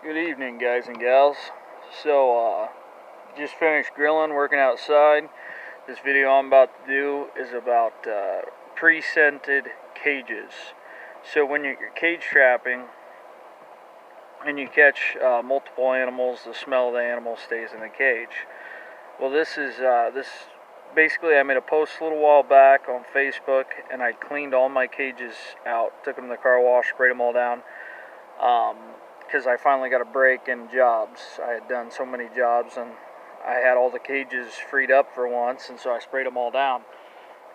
Good evening, guys and gals. So, just finished grilling, working outside. This video I'm about to do is about pre-scented cages. So when you're cage trapping and you catch multiple animals, the smell of the animal stays in the cage. Well, this basically, I made a post a little while back on Facebook, and I cleaned all my cages out, took them to the car wash, sprayed them all down. Because I finally got a break in jobs. I had done so many jobs and I had all the cages freed up for once, and so I sprayed them all down.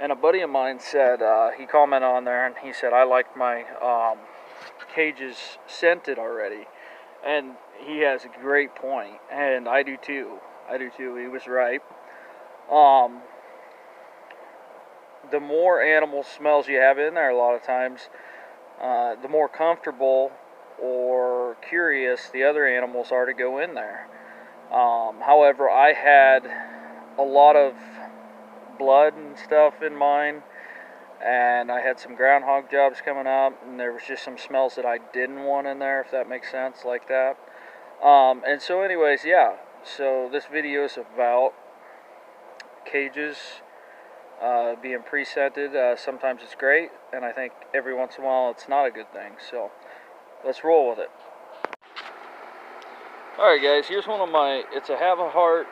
And a buddy of mine said, he commented on there and he said, I liked my cages scented already. And he has a great point, and I do too. He was right. The more animal smells you have in there, a lot of times, the more comfortable or curious the other animals are to go in there. However, I had a lot of blood and stuff in mine, and I had some groundhog jobs coming up, and there was just some smells that I didn't want in there, if that makes sense, like that. And so anyways, yeah, so this video is about cages being pre-scented. Sometimes it's great, and I think every once in a while it's not a good thing, so let's roll with it. Alright guys, here's one of my, it's a Have a Heart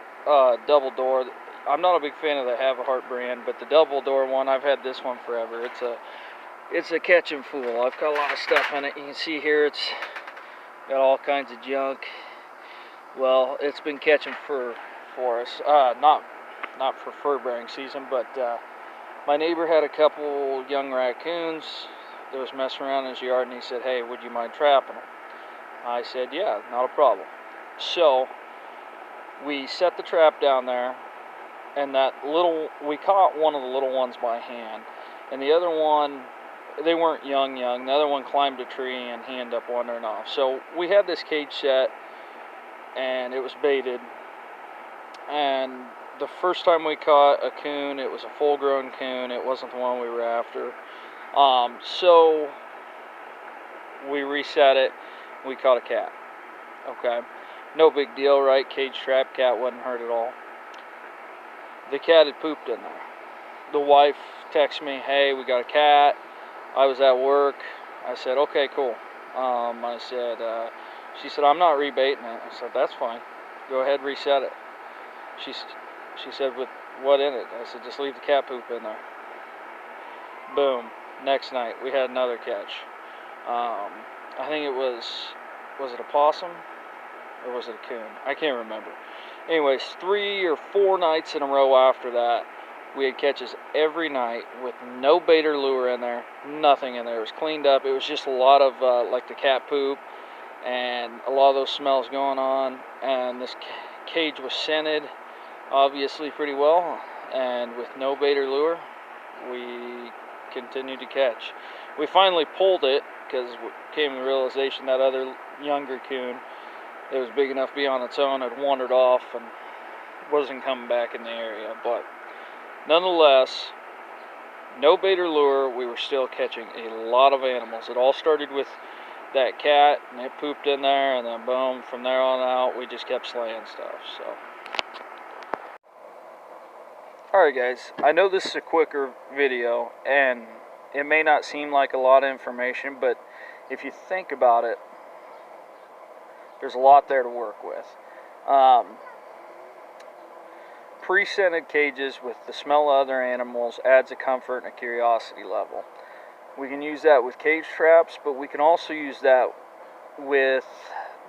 double door. I'm not a big fan of the Have a Heart brand, but the double door one, I've had this one forever. It's a catching fool. I've got a lot of stuff in it. You can see here it's got all kinds of junk. Well, it's been catching fur for us. Not for fur bearing season, but my neighbor had a couple young raccoons that was messing around in his yard, and he said, hey, would you mind trapping them? I said, yeah, not a problem. So we set the trap down there, and we caught one of the little ones by hand, and the other one, they weren't young. The other one climbed a tree and he ended up wandering off. So we had this cage set, and it was baited, and the first time we caught a coon, it was a full-grown coon. It wasn't the one we were after. So we reset it. We caught a cat. Okay, no big deal, right? Cage trap, cat wasn't hurt at all. The cat had pooped in there. The wife texted me, hey, we got a cat. I was at work. I said, okay, cool. She said, I'm not rebaiting it. I said, that's fine. Go ahead, reset it. She said, with what in it? I said, just leave the cat poop in there. Boom. Next night, we had another catch. I think it was it a possum? Or was it a coon? I can't remember. Anyways, 3 or 4 nights in a row after that, we had catches every night with no bait or lure in there, nothing in there. It was cleaned up. It was just a lot of like the cat poop and a lot of those smells going on. And this cage was scented, obviously pretty well, and with no bait or lure, we continued to catch. We finally pulled it because we came to the realization that other younger coon, it was big enough to be on its own, had wandered off and wasn't coming back in the area. But nonetheless, no bait or lure, we were still catching a lot of animals. It all started with that cat, and it pooped in there, and then boom, from there on out, we just kept slaying stuff. So, alright guys, I know this is a quicker video, and it may not seem like a lot of information, but if you think about it, there's a lot there to work with. Pre-scented cages with the smell of other animals adds a comfort and a curiosity level. We can use that with cage traps, but we can also use that with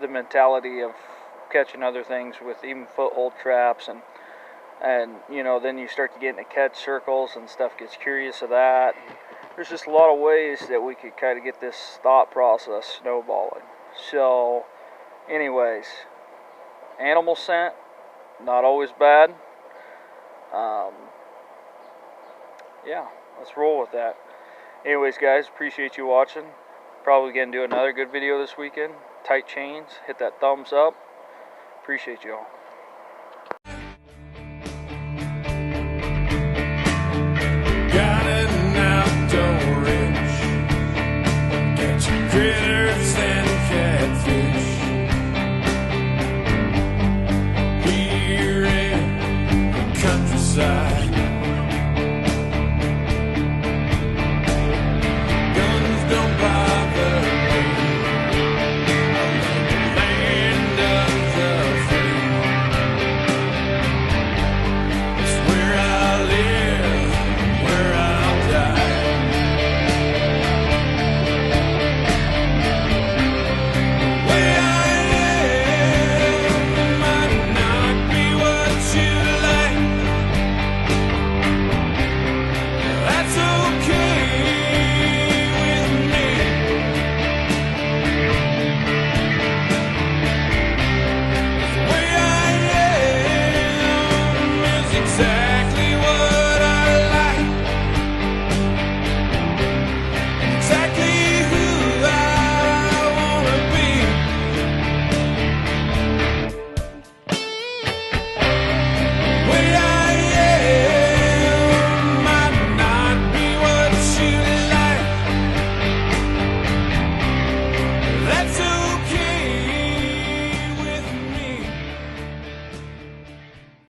the mentality of catching other things with even foothold traps, and you know, then you start to get into catch circles and stuff gets curious of that. There's just a lot of ways that we could kind of get this thought process snowballing. So anyways, animal scent, not always bad. Yeah, let's roll with that. Anyways guys, appreciate you watching. Probably gonna do another good video this weekend. Tight chains, hit that thumbs up. Appreciate you all.